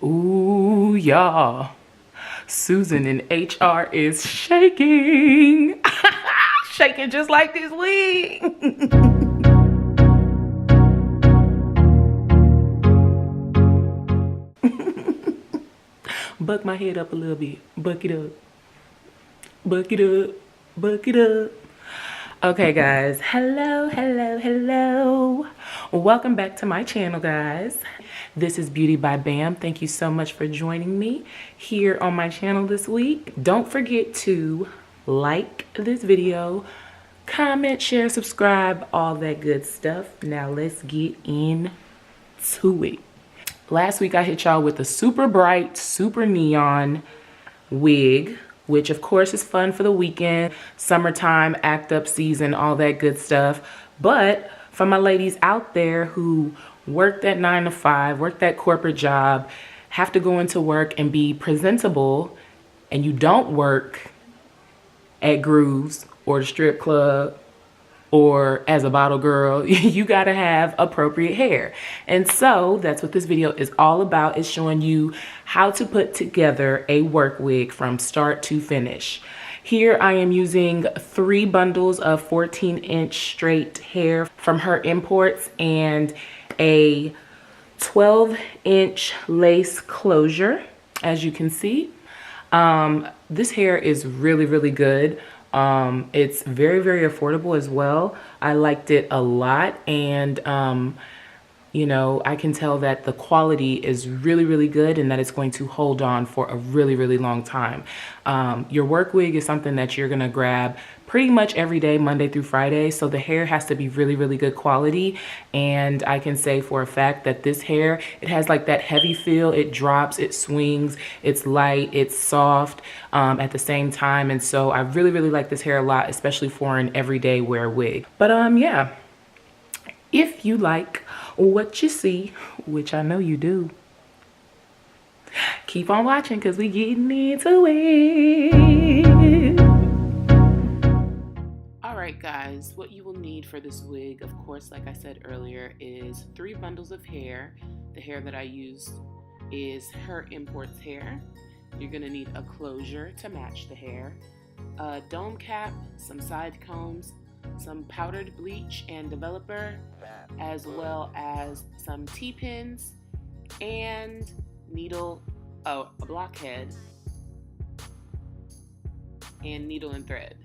Ooh, y'all. Susan in HR is shaking. Shaking just like this wig. Buck my head up a little bit. Buck it up. Buck it up. Buck it up. Okay, guys. Hello, hello, hello. Welcome back to my channel, guys. This is Beauty by Bam. Thank you so much for joining me here on my channel this week. Don't forget to like this video, comment, share, subscribe, all that good stuff. Now let's get into it. Last week I hit y'all with a super bright, super neon wig, which of course is fun for the weekend, summertime, act up season, all that good stuff. But for my ladies out there who work that 9 to 5, work that corporate job, have to go into work and be presentable, and you don't work at Grooves or the strip club or as a bottle girl, you gotta have appropriate hair. And so that's what this video is all about, is showing you how to put together a work wig from start to finish. Here I am using 3 bundles of 14-inch straight hair from her imports and a 12-inch lace closure, as you can see. This hair is really, really good. It's very, very affordable as well. I liked it a lot, and you know, I can tell that the quality is really, really good and that it's going to hold on for a really, really long time. Your work wig is something that you're gonna grab pretty much every day, Monday through Friday, so the hair has to be really, really good quality. And I can say for a fact that this hair, it has like that heavy feel. It drops, it swings, it's light, it's soft at the same time. And so I really, really like this hair a lot, especially for an everyday wear wig. But yeah, if you like what you see, which I know you do, keep on watching because we getting into it. All right, guys, what you will need for this wig, of course, like I said earlier, is 3 bundles of hair. The hair that I used is her imports hair. You're gonna need a closure to match the hair, a dome cap, some side combs, some powdered bleach and developer, as well as some T-pins and a blockhead and needle and thread.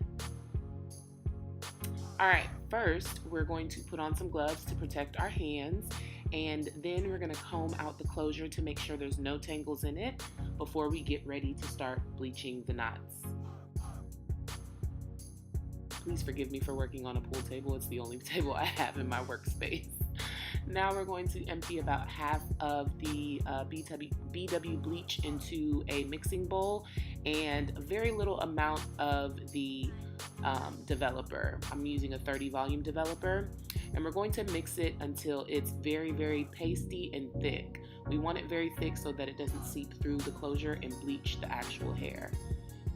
All right, first we're going to put on some gloves to protect our hands, and then we're gonna comb out the closure to make sure there's no tangles in it before we get ready to start bleaching the knots. Please forgive me for working on a pool table. It's the only table I have in my workspace. Now we're going to empty about half of the BW bleach into a mixing bowl and a very little amount of the developer. I'm using a 30 volume developer, and we're going to mix it until it's very, very pasty and thick. We want it very thick so that it doesn't seep through the closure and bleach the actual hair.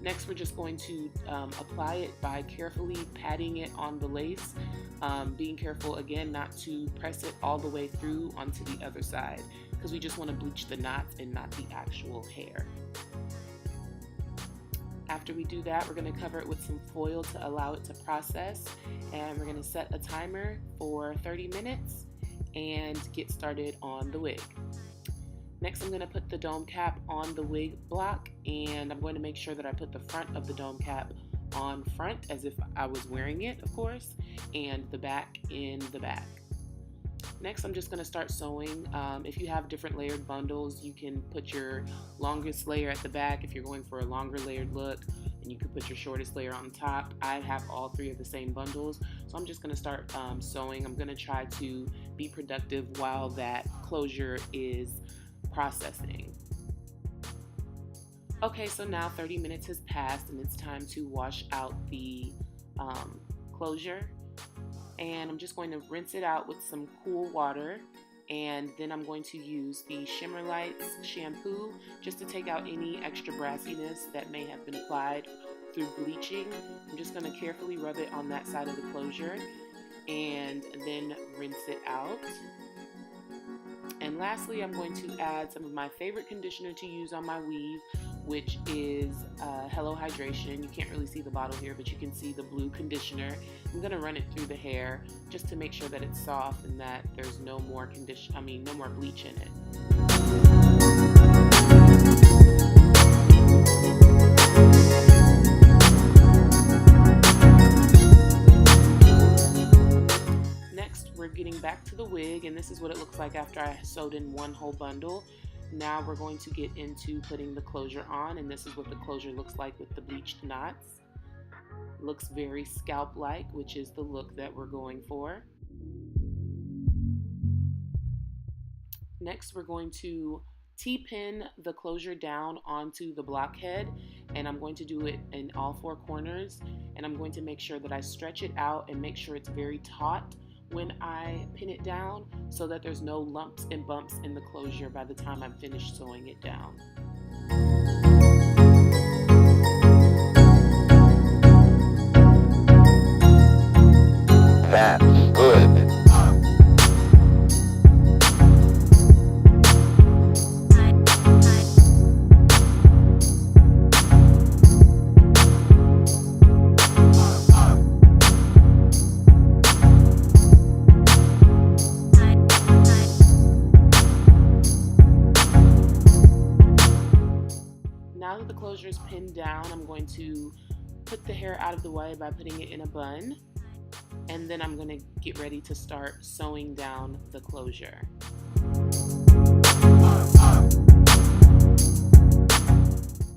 Next, we're just going to apply it by carefully patting it on the lace, being careful again not to press it all the way through onto the other side, because we just want to bleach the knots and not the actual hair. After we do that, we're going to cover it with some foil to allow it to process, and we're going to set a timer for 30 minutes and get started on the wig. Next, I'm going to put the dome cap on the wig block, and I'm going to make sure that I put the front of the dome cap on front as if I was wearing it, of course, and the back in the back. Next, I'm just going to start sewing. If you have different layered bundles, you can put your longest layer at the back if you're going for a longer layered look, and you can put your shortest layer on top. I have all 3 of the same bundles, so I'm just going to start sewing. I'm going to try to be productive while that closure is processing. Okay, so now 30 minutes has passed and it's time to wash out the closure, and I'm just going to rinse it out with some cool water, and then I'm going to use the Shimmer Lights shampoo just to take out any extra brassiness that may have been applied through bleaching. I'm just going to carefully rub it on that side of the closure and then rinse it out. And lastly, I'm going to add some of my favorite conditioner to use on my weave, which is Hello Hydration. You can't really see the bottle here, but you can see the blue conditioner. I'm going to run it through the hair just to make sure that it's soft and that there's no more no more bleach in it. Next, we're getting back to the wig, and this is what it looks like after I sewed in one whole bundle. Now we're going to get into putting the closure on, and this is what the closure looks like with the bleached knots. Looks very scalp-like, which is the look that we're going for. Next, we're going to T-pin the closure down onto the blockhead, and I'm going to do it in all four corners, and I'm going to make sure that I stretch it out and make sure it's very taut when I pin it down so that there's no lumps and bumps in the closure by the time I'm finished sewing it down. That's good. Now that the closure is pinned down, I'm going to put the hair out of the way by putting it in a bun, and then I'm going to get ready to start sewing down the closure.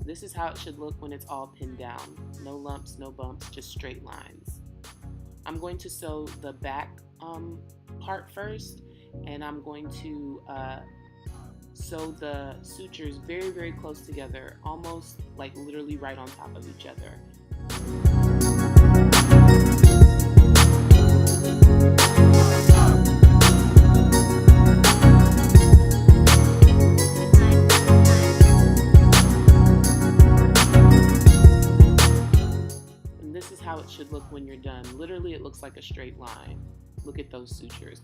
This is how it should look when it's all pinned down. No lumps, no bumps, just straight lines. I'm going to sew the back part first, and I'm going to sew the sutures very, very close together, almost like literally right on top of each other. And this is how it should look when you're done. Literally, it looks like a straight line. Look at those sutures.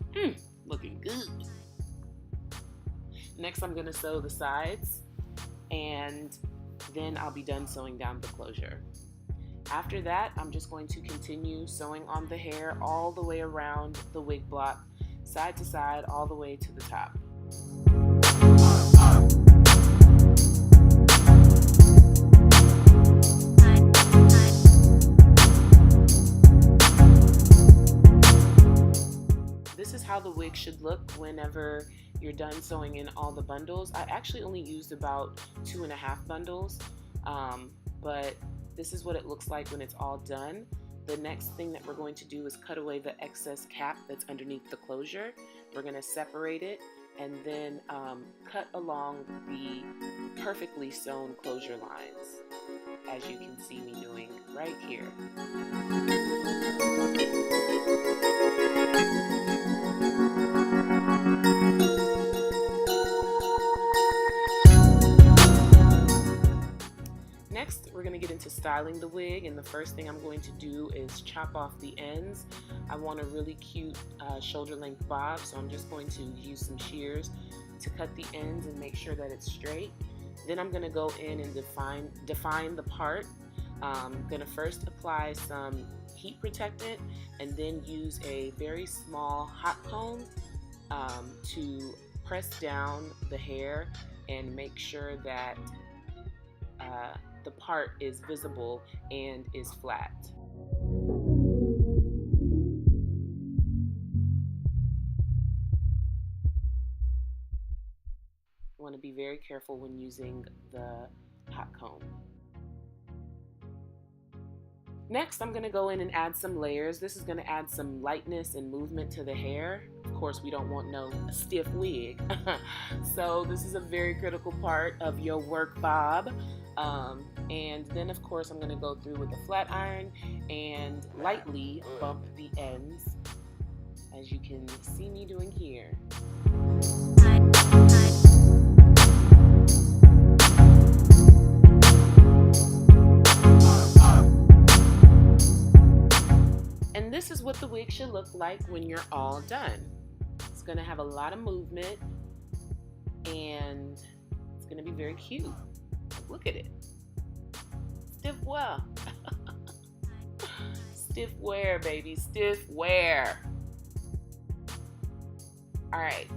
Looking good. Next, I'm going to sew the sides, and then I'll be done sewing down the closure. After that, I'm just going to continue sewing on the hair all the way around the wig block, side to side, all the way to the top. This is how the wig should look whenever you're done sewing in all the bundles. I actually only used about 2.5 bundles, but this is what it looks like when it's all done. The next thing that we're going to do is cut away the excess cap that's underneath the closure. We're going to separate it and then cut along the perfectly sewn closure lines, as you can see me doing right here. Next, we're going to get into styling the wig, and the first thing I'm going to do is chop off the ends. I want a really cute shoulder length bob, so I'm just going to use some shears to cut the ends and make sure that it's straight. Then I'm going to go in and define the part. I'm going to first apply some heat protectant and then use a very small hot comb to press down the hair and make sure that the part is visible and is flat. I want to be very careful when using the hot comb. Next, I'm going to go in and add some layers. This is going to add some lightness and movement to the hair. Of course, we don't want no stiff wig. So this is a very critical part of your work bob. And then, of course, I'm going to go through with a flat iron and lightly bump the ends, as you can see me doing here. And this is what the wig should look like when you're all done. It's going to have a lot of movement, and it's gonna be very cute. Look at it. Stiff wear. Stiff wear, baby, stiff wear. All right,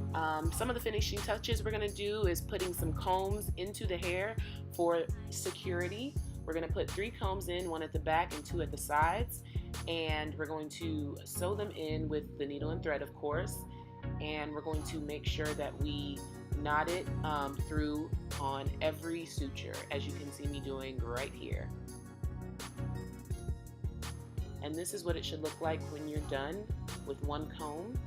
some of the finishing touches we're gonna do is putting some combs into the hair for security. We're gonna put 3 combs in, 1 at the back and 2 at the sides, and we're going to sew them in with the needle and thread, of course, and we're going to make sure that we knot it through on every suture, as you can see me doing right here. And this is what it should look like when you're done with 1 comb.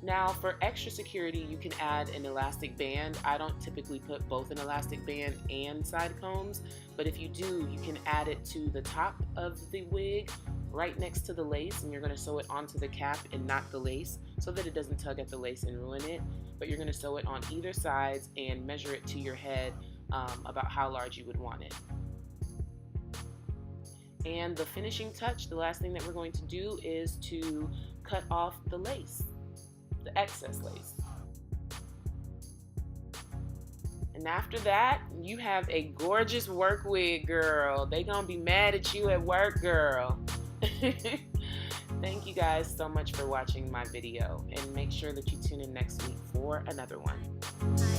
Now for extra security, you can add an elastic band. I don't typically put both an elastic band and side combs, but if you do, you can add it to the top of the wig right next to the lace, and you're gonna sew it onto the cap and not the lace so that it doesn't tug at the lace and ruin it. But you're gonna sew it on either sides and measure it to your head about how large you would want it. And the finishing touch, the last thing that we're going to do is to cut off the lace, the excess lace. And after that, you have a gorgeous work wig, girl. They gonna be mad at you at work, girl. Thank you guys so much for watching my video, and make sure that you tune in next week for another one.